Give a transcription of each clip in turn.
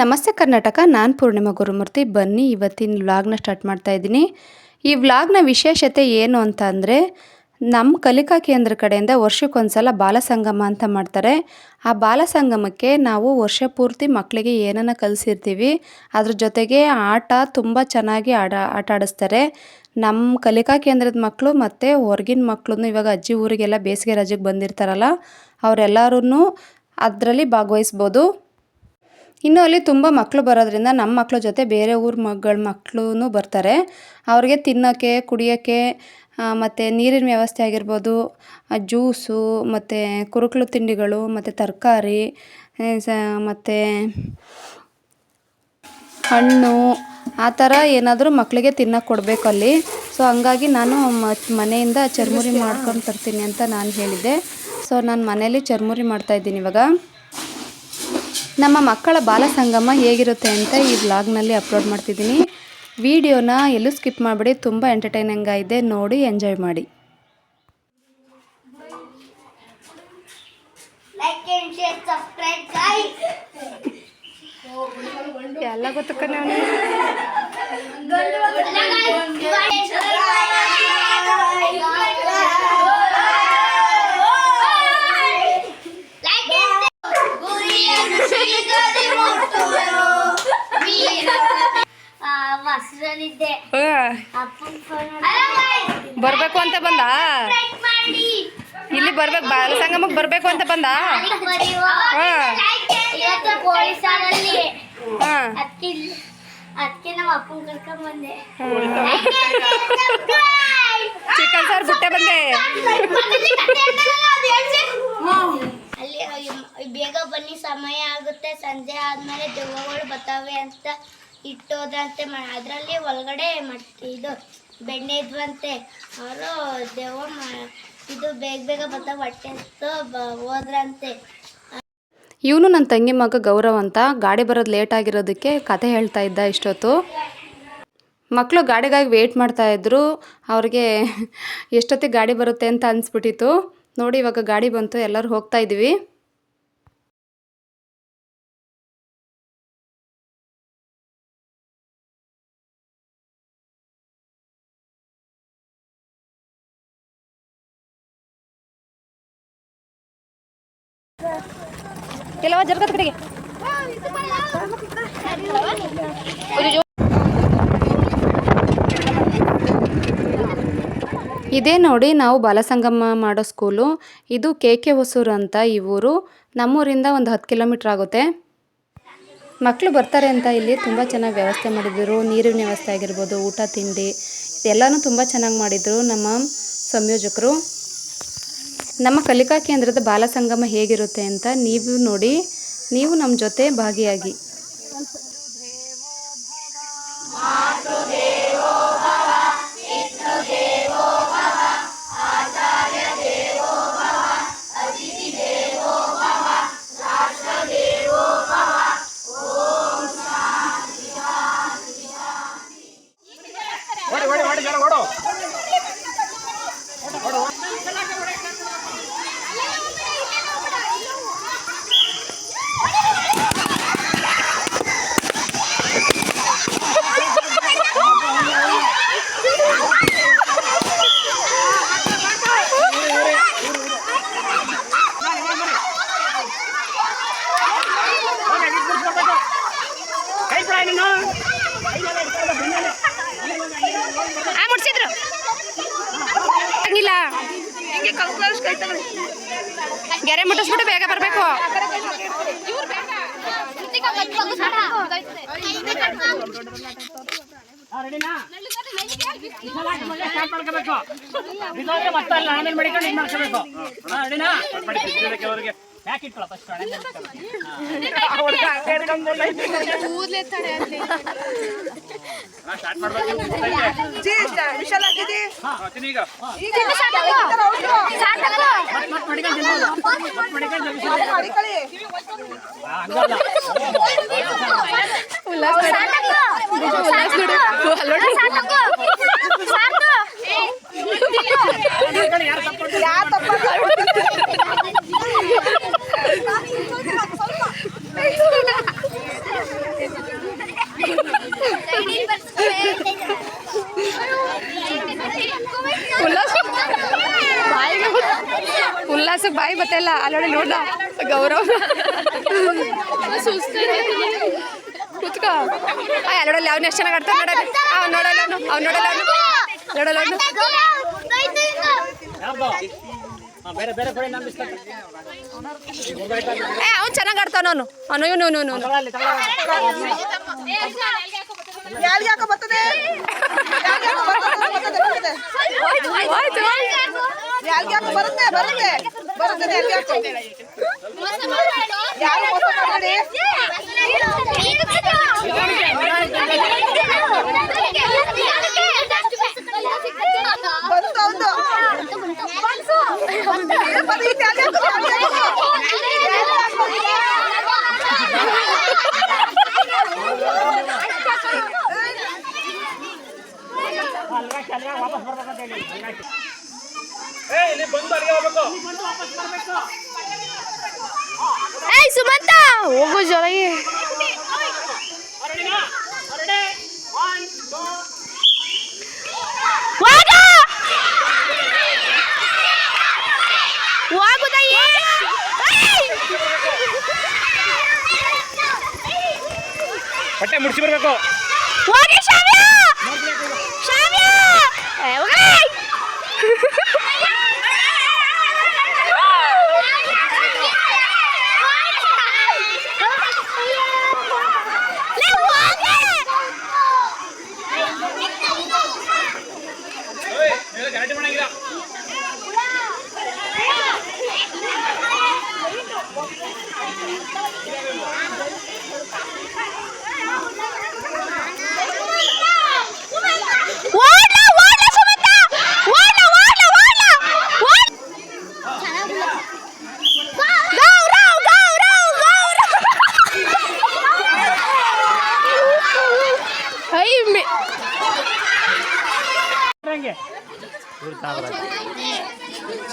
ನಮಸ್ತೆ ಕರ್ನಾಟಕ, ನಾನು ಪೂರ್ಣಿಮಾ ಗುರುಮೂರ್ತಿ. ಬನ್ನಿ ಇವತ್ತಿನ ವ್ಲಾಗ್ನ ಸ್ಟಾರ್ಟ್ ಮಾಡ್ತಾ ಇದ್ದೀನಿ. ಈ ವ್ಲಾಗ್ನ ವಿಶೇಷತೆ ಏನು ಅಂತ ಅಂದರೆ, ನಮ್ಮ ಕಲಿಕಾ ಕೇಂದ್ರ ಕಡೆಯಿಂದ ವರ್ಷಕ್ಕೊಂದ್ಸಲ ಬಾಲ ಸಂಗಮ ಅಂತ ಮಾಡ್ತಾರೆ. ಆ ಬಾಲ ಸಂಗಮಕ್ಕೆ ನಾವು ವರ್ಷ ಪೂರ್ತಿ ಮಕ್ಕಳಿಗೆ ಏನನ್ನ ಕಲಿಸಿರ್ತೀವಿ, ಅದ್ರ ಜೊತೆಗೆ ಆಟ ತುಂಬ ಚೆನ್ನಾಗಿ ಆಟ ಆಡಿಸ್ತಾರೆ. ನಮ್ಮ ಕಲಿಕಾ ಕೇಂದ್ರದ ಮಕ್ಕಳು ಮತ್ತು ಹೊರಗಿನ ಮಕ್ಕಳನ್ನು ಇವಾಗ ಅಜ್ಜಿ ಊರಿಗೆಲ್ಲ ಬೇಸಿಗೆ ರಜೆಗೆ ಬಂದಿರ್ತಾರಲ್ಲ, ಅವರೆಲ್ಲರೂ ಅದರಲ್ಲಿ ಭಾಗವಹಿಸ್ಬೋದು. ಇನ್ನು ಅಲ್ಲಿ ತುಂಬ ಮಕ್ಕಳು ಬರೋದ್ರಿಂದ ನಮ್ಮ ಮಕ್ಕಳ ಜೊತೆ ಬೇರೆ ಊರ ಮಕ್ಕಳು ಬರ್ತಾರೆ. ಅವ್ರಿಗೆ ತಿನ್ನೋಕ್ಕೆ, ಕುಡಿಯೋಕ್ಕೆ ಮತ್ತು ನೀರಿನ ವ್ಯವಸ್ಥೆ ಆಗಿರ್ಬೋದು, ಜ್ಯೂಸು ಮತ್ತು ಕುರುಕಲು ತಿಂಡಿಗಳು ಮತ್ತು ತರಕಾರಿ ಮತ್ತು ಹಣ್ಣು ಆ ಥರ ಏನಾದರೂ ಮಕ್ಕಳಿಗೆ ತಿನ್ನೋಕ್ಕೆ ಕೊಡಬೇಕು ಅಲ್ಲಿ. ಸೊ ಹಂಗಾಗಿ ನಾನು ಮನೆಯಿಂದ ಚರ್ಮುರಿ ಮಾಡ್ಕೊಂಡು ತರ್ತೀನಿ ಅಂತ ನಾನು ಹೇಳಿದ್ದೆ. ಸೊ ನಾನು ಮನೇಲಿ ಚರ್ಮುರಿ ಮಾಡ್ತಾಯಿದ್ದೀನಿ ಇವಾಗ. ನಮ್ಮ ಮಕ್ಕಳ ಬಾಲ ಸಂಗಮ ಹೇಗಿರುತ್ತೆ ಅಂತ ಈ ವ್ಲಾಗ್ನಲ್ಲಿ ಅಪ್ಲೋಡ್ ಮಾಡ್ತಿದ್ದೀನಿ. ವಿಡಿಯೋನ ಎಲ್ಲೂ ಸ್ಕಿಪ್ ಮಾಡಿಬಿಡಿ, ತುಂಬ ಎಂಟರ್ಟೈನಿಂಗ್ ಆಗಿದೆ, ನೋಡಿ ಎಂಜಾಯ್ ಮಾಡಿ. ಎಲ್ಲ ಗೊತ್ತಕ್ಕನೆ ಬರ್ಬೇಕು ಅಂತ ಬಂದ, ಇಲ್ಲಿ ಬರ್ಬೇಕು, ಬಾಲ ಸಂಗಮಕ್ಕೆ ಬರ್ಬೇಕು ಅಂತ ಬಂದ. ಚಿಕನ್ ಸಾರು ಬಿಟ್ಟೆ ಬಂದೆ. ಅಲ್ಲಿ ಬೇಗ ಬನ್ನಿ, ಸಮಯ ಆಗುತ್ತೆ, ಸಂಜೆ ಆದ್ಮೇಲೆ ದೆವ್ವಗಳು ಬರ್ತವೆ ಅಂತ ಇಟ್ಟೋದಂತೆ. ಅದರಲ್ಲಿ ಒಳಗಡೆ ಇದು ಬೆಣ್ಣೆ ಇದ್ವಂತೆ. ಅವರು ದೆವ್ವ ಇದು ಬೇಗ ಬೇಗ ಬರ್ತಾವೆ ಹೊಟ್ಟೆ ಹೋದ್ರಂತೆ. ಇವನು ನನ್ನ ತಂಗಿ ಮಗ ಗೌರವ್ ಅಂತ, ಗಾಡಿ ಬರೋದು ಲೇಟ್ ಆಗಿರೋದಕ್ಕೆ ಕತೆ ಹೇಳ್ತಾ ಇದ್ದ ಇಷ್ಟೊತ್ತು. ಮಕ್ಕಳು ಗಾಡಿಗಾಗಿ ವೆಯ್ಟ್ ಮಾಡ್ತಾಯಿದ್ರು. ಅವ್ರಿಗೆ ಎಷ್ಟೊತ್ತಿಗೆ ಗಾಡಿ ಬರುತ್ತೆ ಅಂತ ಅನಿಸ್ಬಿಟ್ಟಿತ್ತು. ನೋಡಿ ಇವಾಗ ಗಾಡಿ ಬಂತು, ಎಲ್ಲರೂ ಹೋಗ್ತಾ ಇದ್ದೀವಿ. ಕೆಲವ ಜರ್ಗದ ಕಡೆಗೆ ಇದೇ ನೋಡಿ ನಾವು ಬಾಲಸಂಗಮ ಮಾಡೋ ಸ್ಕೂಲು. ಇದು KK ಹೊಸೂರು ಅಂತ ಈ ಊರು. ನಮ್ಮೂರಿಂದ ಒಂದು 10 ಕಿಲೋಮೀಟ್ರ್ ಆಗುತ್ತೆ. ಮಕ್ಕಳು ಬರ್ತಾರೆ ಅಂತ ಇಲ್ಲಿ ತುಂಬ ಚೆನ್ನಾಗಿ ವ್ಯವಸ್ಥೆ ಮಾಡಿದ್ರು. ನೀರಿನ ವ್ಯವಸ್ಥೆ ಆಗಿರ್ಬೋದು, ಊಟ ತಿಂಡಿ ಎಲ್ಲನೂ ತುಂಬ ಚೆನ್ನಾಗಿ ಮಾಡಿದರು ನಮ್ಮ ಸಂಯೋಜಕರು. ನಮ್ಮ ಕಲಿಕಾ ಕೇಂದ್ರದ ಬಾಲ ಸಂಗಮ ಹೇಗಿರುತ್ತೆ ಅಂತ ನೀವು ನೋಡಿ, ನೀವು ನಮ್ಮ ಜೊತೆ ಭಾಗಿಯಾಗಿ. ಮುಡ್ಸಿದ್ರು ಗೆರೆ ಮುಟ್ಟಿಸ್ಬಿಟ್ಟು ಬೇಗ ಬರಬೇಕು. ಅಲ್ಲ ಅಲ್ಲೋಡಿ ನೋಡ ಗೌರವ ಕೂತ್ಕ ಅಲ್ಲೋಡಲ್ಲಿ ಅವ್ನು ಎಷ್ಟು ಚೆನ್ನಾಗಿ ಆಡ್ತಾನೆ ನೋಡಲ್ಲ ಅವ್ನು ನೋಡಲ್ಲ ನೋಡಲ್ಲ ಅವ್ನು ಚೆನ್ನಾಗಿ ಆಡ್ತಾನ ಅವನು ಇವನು ಸುಮಂತ ಹೋಗು ಜೊಳಗೆ ಬಟ್ಟೆ ಮುಡಿಸಿ ಬರ್ಬೇಕು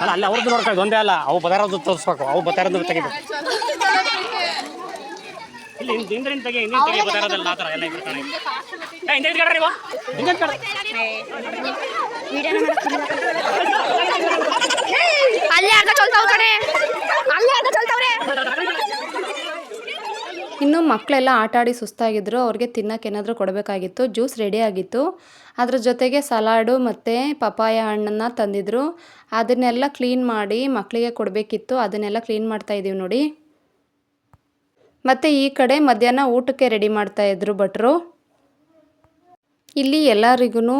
ಅಲ್ಲ ಅಲ್ಲಿ ಅವ್ರದ್ದು ನೋಡ್ಕೊಳ್ಳಿ ಒಂದೇ ಅಲ್ಲ ಅವು ಬದಾರದ್ದು ತೋರಿಸ್ಬೇಕು ಅವು ಬದಾರದ್ದು ತೆಗಿಬೇಕು ಇಲ್ಲಿ ಹಿಂದಿನ ತೆಗಿ ಬದಾರದಲ್ಲ ಆ ಥರ ಎಲ್ಲ ಇರ್ತಾನೆ ಹಿಂದೆ ಕಡ್ರಿ ಹಿಂದೆ ಅಲ್ಲೇ ಅರ್ಧ ಚಲ್ತಾವ್ ಕಡೆ ಅಲ್ಲೇ ಅರ್ಧ ಚಲ್ತಾವ್ರೆ. ಇನ್ನು ಮಕ್ಕಳೆಲ್ಲ ಆಟ ಆಡಿ ಸುಸ್ತಾಗಿದ್ರು, ಅವ್ರಿಗೆ ತಿನ್ನಕ್ಕೆ ಏನಾದರೂ ಕೊಡಬೇಕಾಗಿತ್ತು. ಜ್ಯೂಸ್ ರೆಡಿ ಆಗಿತ್ತು, ಅದ್ರ ಜೊತೆಗೆ ಸಲಾಡು ಮತ್ತು ಪಪಾಯ ಹಣ್ಣನ್ನು ತಂದಿದ್ರು. ಅದನ್ನೆಲ್ಲ ಕ್ಲೀನ್ ಮಾಡಿ ಮಕ್ಕಳಿಗೆ ಕೊಡಬೇಕಿತ್ತು, ಅದನ್ನೆಲ್ಲ ಕ್ಲೀನ್ ಮಾಡ್ತಾಯಿದ್ದೀವಿ ನೋಡಿ. ಮತ್ತು ಈ ಕಡೆ ಮಧ್ಯಾಹ್ನ ಊಟಕ್ಕೆ ರೆಡಿ ಮಾಡ್ತಾಯಿದ್ರು ಭಟ್ರು. ಇಲ್ಲಿ ಎಲ್ಲರಿಗೂ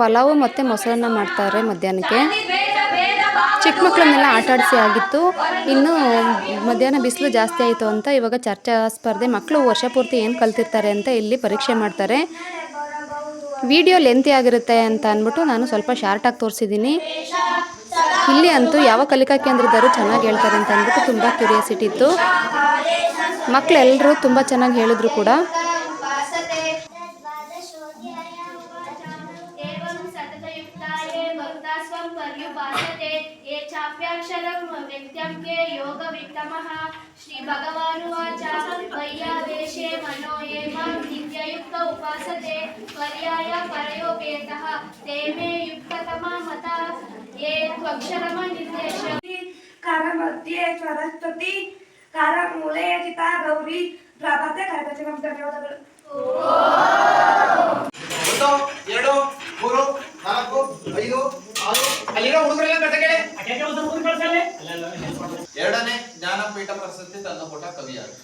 ಪಲಾವು ಮತ್ತು ಮೊಸರನ್ನ ಮಾಡ್ತಾರೆ ಮಧ್ಯಾಹ್ನಕ್ಕೆ. ಚಿಕ್ಕ ಮಕ್ಕಳನ್ನೆಲ್ಲ ಆಟ ಆಡಿಸಿ ಆಗಿತ್ತು. ಇನ್ನು ಮಧ್ಯಾಹ್ನ ಬಿಸಿಲು ಜಾಸ್ತಿ ಆಯಿತು ಅಂತ ಇವಾಗ ಚರ್ಚಾ ಸ್ಪರ್ಧೆ, ಮಕ್ಕಳು ವರ್ಷ ಪೂರ್ತಿ ಏನು ಕಲ್ತಿರ್ತಾರೆ ಅಂತ ಇಲ್ಲಿ ಪರೀಕ್ಷೆ ಮಾಡ್ತಾರೆ. ವಿಡಿಯೋ ಲೆಂತಿ ಆಗಿರುತ್ತೆ ಅಂತ ಅಂದ್ಬಿಟ್ಟು ನಾನು ಸ್ವಲ್ಪ ಶಾರ್ಟಾಗಿ ತೋರಿಸಿದ್ದೀನಿ. ಇಲ್ಲಿ ಅಂತೂ ಯಾವ ಕಲಿಕಾ ಕೇಂದ್ರದವರು ಚೆನ್ನಾಗಿ ಹೇಳ್ತಾರೆ ಅಂತ ಅಂದ್ಬಿಟ್ಟು ತುಂಬ ಕ್ಯೂರಿಯಾಸಿಟಿ ಇತ್ತು. ಮಕ್ಕಳೆಲ್ಲರೂ ತುಂಬ ಚೆನ್ನಾಗಿ ಹೇಳಿದ್ರು ಕೂಡ. ಶ್ರೀ ಭಗವಾನುವಾಚ ವಯ್ಯಾವೇಶೇ ಮನೋ ಏಮ ನಿತ್ಯಯುಕ್ತ ಉಪಾಸತೆ ಪರ್ಯಾಯ ಪರಯೋಪೇತಃ ತೇ ಮೇ ಯುಕ್ತತಮ ಮತ ಯೇ ತ್ವಕ್ಷರಮ ನಿರ್ದೇಶ ಕಾರಮಧ್ಯೆ ಸ್ವರಸ್ವತಿ ಕಾರಮೂಲೆ ಚಿತಾ ಗೌರಿ ಪ್ರಾಭಾತೆ ಕಾರ್ಯದರ್ಶಿ ಧನ್ಯವಾದಗಳು. 1 2 3 4 5 6 ಅಲ್ಲಿರೋ ಹುಡುಗರೆಲ್ಲ ಕಥೆಗೆ ಎರಡನೇ ಜ್ಞಾನಪೀಠ ಪ್ರಶಸ್ತಿ ತಂದುಕೊಟ್ಟ ಕವಿ ಯಾರು?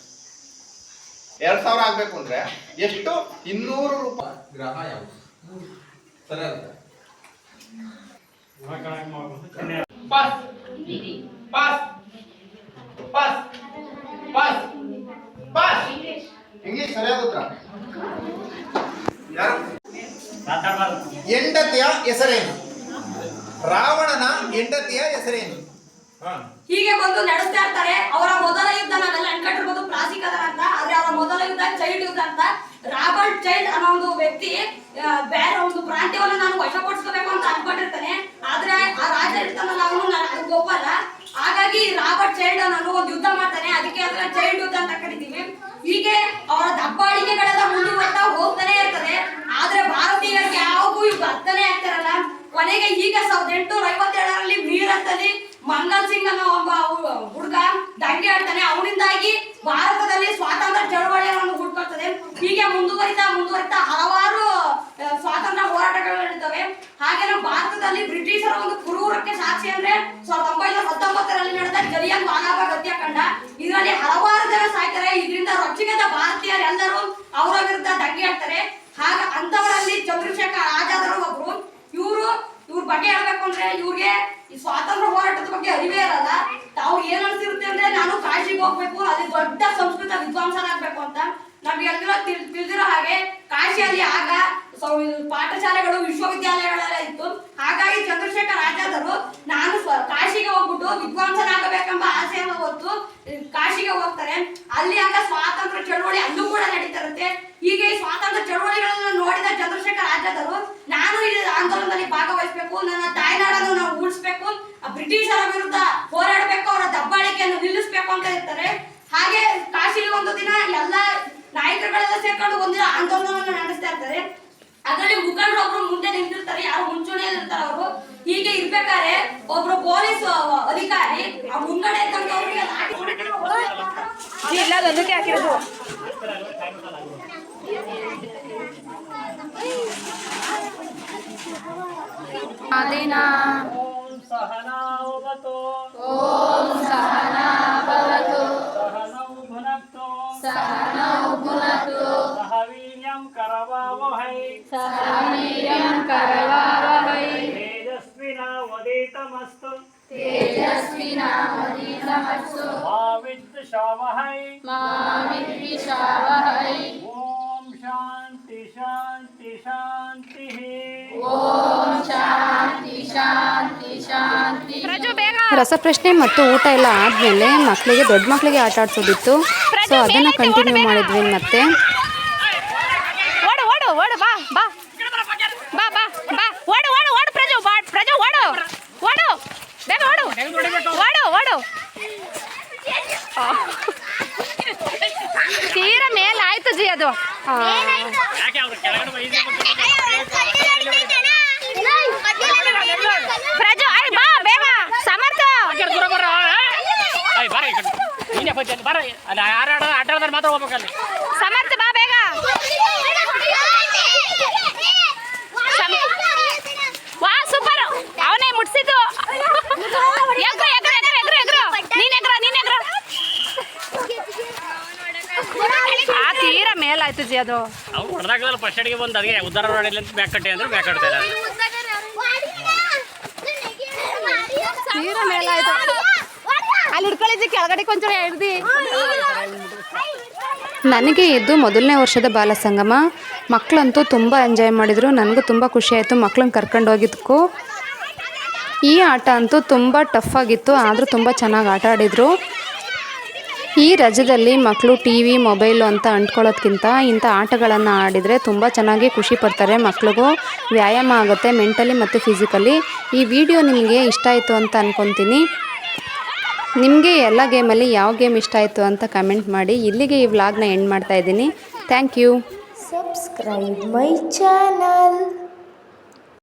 2000 ಆಗ್ಬೇಕು ಅಂದ್ರೆ ಎಷ್ಟು? 200 ರೂಪಾಯಿ. ಗ್ರಹ ಯಾವುದು? ಸರಿ ಅಲ್ಲ? Pass pass pass pass pass English ಸರಿಯಾದ ಉತ್ತರ. ಯಾರು? ಹೆಂಡತಿಯ ಹೆಸರೇನು? ರಾವಣನ ಹೆಂಡತಿಯ ಹೆಸರೇನು? ಹೀಗೆ ಬಂದು ನಡೆಸ್ತಾ ಇರ್ತಾರೆ. ಅವರ ಮೊದಲ ಯುದ್ಧ ನಾವೆಲ್ಲ ಅನ್ಕೊಂಡಿರ್ಬೋದು ಪ್ಲಾಸಿಕದರ ಅಂತ, ಆದ್ರೆ ಅವರ ಮೊದಲ ಯುದ್ಧ ಚೈಲ್ಡ್ ಯುದ್ಧ ಅಂತ. ರಾಬರ್ಟ್ ಚೈಲ್ಡ್ ಅನ್ನೋ ಒಂದು ವ್ಯಕ್ತಿ ಬೇರೆ ಒಂದು ಪ್ರಾಂತ್ಯವನ್ನು ನಾನು ವಶಪಡಿಸ್ಕೋಬೇಕು ಅಂತ ಅನ್ಕೊಂಡಿರ್ತಾನೆ. ಆದ್ರೆ ಆ ರಾಜ ಇರ್ತಾನಲ್ಲ ಅವನು ಒಪ್ಪಲ್ಲ. ಹಾಗಾಗಿ ರಾಬರ್ಟ್ ಚೈಲ್ಡ್ ಅನ್ನೋ ಒಂದು ಯುದ್ಧ ಮಾಡ್ತಾನೆ. ಅದಕ್ಕೆ ಅದನ್ನ ಚೈಲ್ಡ್ ಯುದ್ಧ ಅಂತ ಕರಿತೀವಿ. ಹೀಗೆ ಅವರ ದಬ್ಬಾಳಿಕೆಗಳೆಲ್ಲ ಮುಂದುವರ್ತಾ ಹೋಗ್ತಾನೆ ಇರ್ತದೆ. ಆದ್ರೆ ಭಾರತೀಯರಿಗೆ ಯಾವಾಗೂ ಇವು ಅರ್ಥನೇ ಆಗ್ತಿರಲ್ಲ. ಕೊನೆಗೆ ಈಗ 1857ರಲ್ಲಿ ಮೀರತ್ತಲ್ಲಿ ಮಂಗಲ್ ಸಿಂಗ್ ಅನ್ನೋ ಒಬ್ಬ ಹುಡುಗ ದಂಗೆ ಆಡ್ತಾನೆ. ಅವನಿಂದಾಗಿ ಭಾರತದಲ್ಲಿ ಸ್ವಾತಂತ್ರ್ಯ ಚಳವಳಿಯನ್ನು ಹುಡ್ಕೊಳ್ತದೆ. ಹೀಗೆ ಮುಂದುವರಿತಾ ಹಲವಾರು ಸ್ವಾತಂತ್ರ್ಯ ಹೋರಾಟಗಳು ನಡೀತವೆ. ಹಾಗೆ ನಮ್ಮ ಭಾರತದಲ್ಲಿ ಬ್ರಿಟಿಷರ ಒಂದು ಕ್ರೂರಕ್ಕೆ ಸಾಕ್ಷಿ ಅಂದ್ರೆ 1919ರಲ್ಲಿ ನಡೆದ ಜಲಿಯನ್ ವಾಲಾಬಾಗ್ ಹತ್ಯಾಕಾಂಡ. ಇದರಲ್ಲಿ ಹಲವಾರು ಜನ ಸಾಯ್ತಾರೆ. ಇದರಿಂದ ರಕ್ಷಿತ ಭಾರತೀಯರೆಲ್ಲರೂ ಅವರ ವಿರುದ್ಧ ದಂಗೆ ಆಡ್ತಾರೆ. ಹಾಗ ಅಂತವರಲ್ಲಿ ಚಂದ್ರಶೇಖರ್ ಆಜಾದರು ಒಬ್ರು. ಇವ್ರ ಬಗ್ಗೆ ಹೇಳ್ಬೇಕು ಅಂದ್ರೆ ಇವ್ರಿಗೆ ಈ ಸ್ವಾತಂತ್ರ್ಯ ಹೋರಾಟದ ಬಗ್ಗೆ ಅರಿವೇ ಇರಲ್ಲ. ಅವ್ರು ಏನ್ ಅನ್ಸಿರುತ್ತೆ ಅಂದ್ರೆ ನಾನು ಕಾಶಿಗೆ ಹೋಗ್ಬೇಕು, ಅಲ್ಲಿ ದೊಡ್ಡ ಸಂಸ್ಕೃತ ವಿದ್ವಾಂಸನಾಗ್ಬೇಕು ಅಂತ. ನಮ್ಗೆಲ್ಲ ತಿಳಿದಿರೋ ಹಾಗೆ ಕಾಶಿಯಲ್ಲಿ ಆಗ ಪಾಠಶಾಲೆಗಳು ವಿಶ್ವವಿದ್ಯಾಲಯಗಳೆಲ್ಲ ಇತ್ತು. ಹಾಗಾಗಿ ಚಂದ್ರಶೇಖರ್ ಆಜಾದರು ನಾನು ಕಾಶಿಗೆ ಹೋಗ್ಬಿಟ್ಟು ವಿದ್ವಾಂಸನಾಗಬೇಕೆಂಬ ಆಸೆಯನ್ನು ಹೊತ್ತು ಕಾಶಿಗೆ ಹೋಗ್ತಾರೆ. ಅಲ್ಲಿ ಆಗ ಸ್ವಾತಂತ್ರ್ಯ ಚಳವಳಿ ಅಲ್ಲೂ ಕೂಡ ನಡೀತಿರುತ್ತೆ. ಹೀಗೆ ಈ ಸ್ವಾತಂತ್ರ್ಯ ಚಳವಳಿಗಳನ್ನು ನೋಡಿದ ಚಂದ್ರಶೇಖರ್ ಆಜಾದರು ನಾನು ಈ ಆಂದೋಲನದಲ್ಲಿ ಭಾಗವಹಿಸಬೇಕು, ನನ್ನ ತಾಯ್ನಾಡನ್ನು ನಾವು ಉಳಿಸ್ಬೇಕು, ಬ್ರಿಟಿಷರ ವಿರುದ್ಧ ಹೋರಾಡಬೇಕು, ಅವರ ದಬ್ಬಾಳಿಕೆಯನ್ನು ನಿಲ್ಲಿಸಬೇಕು ಅಂತ ಇರ್ತಾರೆ. ಹಾಗೆ ಕಾಶಿಲಿ ಒಂದು ದಿನ ಎಲ್ಲ ನಾಯಕರುಗಳೆಲ್ಲ ಸೇರ್ಕೊಂಡು ಒಂದಿನ ಆಂದೋಲನವನ್ನು ನಡೆಸ್ತಾ ಇರ್ತಾರೆ. ಅದರಲ್ಲಿ ಮುಖಂಡರು ಒಬ್ರು ಮುಂದೆ ನಿಂತಿರ್ತಾರೆ, ಯಾರು ಮುಂಚೂಣಿಯಲ್ಲಿ ಇರ್ತಾರೆ ಅವರು. ಹೀಗೆ ಇರ್ಬೇಕಾದ್ರೆ ಒಬ್ರು ಪೊಲೀಸ್ ಅಧಿಕಾರಿ ಆ ಮುಂಗಡೆ ತಂದವರಿಗೆ ಹಾಕಿರೋದು. ಓಂ ಸಹನಾ ಭವತು सहनौ भुनक्तु सह वीर्यं करवावहै तेजस्विनावधीतमस्तु मा विद्विषावहै ॐ शान्ति शान्ति शान्तिः ರಸಪ್ರಶ್ನೆ ಮತ್ತು ಊಟ ಎಲ್ಲ ಆದಮೇಲೆ ಮಕ್ಕಳಿಗೆ ದೊಡ್ಡ ಮಕ್ಕಳಿಗೆ ಆಟ ಆಡಿಸೋದಿತ್ತು. ಸೊ ಅದನ್ನು ಕಂಟಿನ್ಯೂ ಮಾಡಿದ್ವಿ. ಮತ್ತೆ ಓಡು ಓಡು ಓಡು ಬಾ ಬಾ ಬಾ ಬಾ ಬಾ ಓಡು ಓಡು ಓಡು ಪ್ರಜು ಪ್ರಜು ಓಡು ಓಡು ಬೇಗ ಓಡು ಓಡು ಓಡು ತೀರ ಮೇಲೆ ಆಯ್ತು ಜಿ ಅದು. ಪ್ರಜು ಅಯ್ಯ ಬಾ ಬೇಗ ಸಮರ್ಥ ಮಾತ್ರ ಹೋಗ್ಬೇಕಲ್ಲಿ. ಸಮರ್ಥ ಬಾ ಬೇಗ. ವಾ ಸೂಪರ್, ಅವನೇ ಮುಟ್ಸಿದ್ದು. ಎಗ್ರು ಎಗ್ರು ಎಗ್ರು ಎಗ್ರು ಎಗ್ರು ನೀನ್ ಎಗ್ರು ನೀನ್ ಎಗ್ರು. ಆ ತೀರ ಮೇಲಾಯ್ತು ಜಿ ಅದು. ಅವ್ರು ಹೊಡೆದಾಗಲ್ಲ ಫಸ್ಟ್ ಅಡಿಗೆ ಬಂದು ಅದಕ್ಕೆ ಉದ್ದಾರ ಮಾಡಿಲ್ಲ ಅಂತ ಬ್ಯಾಕ್ ಕಟ್ಟಿ ಅಂದ್ರೆ ಬ್ಯಾಕ್ ಕಟ್ತಾ ಇದ್ದಾರೆ. ತೀರ ಮೇಲಾಯ್ತು. ಅಲ್ಲಿ ಹಿಡ್ಕೊಳ್ಳಿ ಕೆಳಗಡೆ ಕೊಂಚ ಹಿಡ್ದು. ನನಗೆ ಇದು ಮೊದಲನೇ ವರ್ಷದ ಬಾಲ ಸಂಗಮ. ಮಕ್ಕಳಂತೂ ತುಂಬ ಎಂಜಾಯ್ ಮಾಡಿದರು. ನನಗೂ ತುಂಬ ಖುಷಿಯಾಯಿತು ಮಕ್ಕಳನ್ನ ಕರ್ಕೊಂಡು ಹೋಗಿದ್ದಕ್ಕೂ. ಈ ಆಟ ಅಂತೂ ತುಂಬ ಟಫ್ ಆಗಿತ್ತು, ಆದರೂ ತುಂಬ ಚೆನ್ನಾಗಿ ಆಟ ಆಡಿದರು. ಈ ರಜದಲ್ಲಿ ಮಕ್ಕಳು ಟಿ ವಿ ಮೊಬೈಲು ಅಂತ ಅಂಟ್ಕೊಳ್ಳೋದ್ಕಿಂತ ಇಂಥ ಆಟಗಳನ್ನು ಆಡಿದರೆ ತುಂಬ ಚೆನ್ನಾಗಿ ಖುಷಿ ಪಡ್ತಾರೆ. ಮಕ್ಳಿಗೂ ವ್ಯಾಯಾಮ ಆಗುತ್ತೆ ಮೆಂಟಲಿ ಮತ್ತು ಫಿಸಿಕಲಿ. ಈ ವಿಡಿಯೋ ನಿಮಗೆ ಇಷ್ಟ ಆಯಿತು ಅಂತ ಅಂದ್ಕೊತೀನಿ. ನಿಮಗೆ ಎಲ್ಲ ಗೇಮಲ್ಲಿ ಯಾವ ಗೇಮ್ ಇಷ್ಟ ಆಯಿತು ಅಂತ ಕಮೆಂಟ್ ಮಾಡಿ. ಇಲ್ಲಿಗೆ ಈ ವ್ಲಾಗ್ನ ಎಂಡ್ ಮಾಡ್ತಾಯಿದ್ದೀನಿ. Thank you. Subscribe my channel.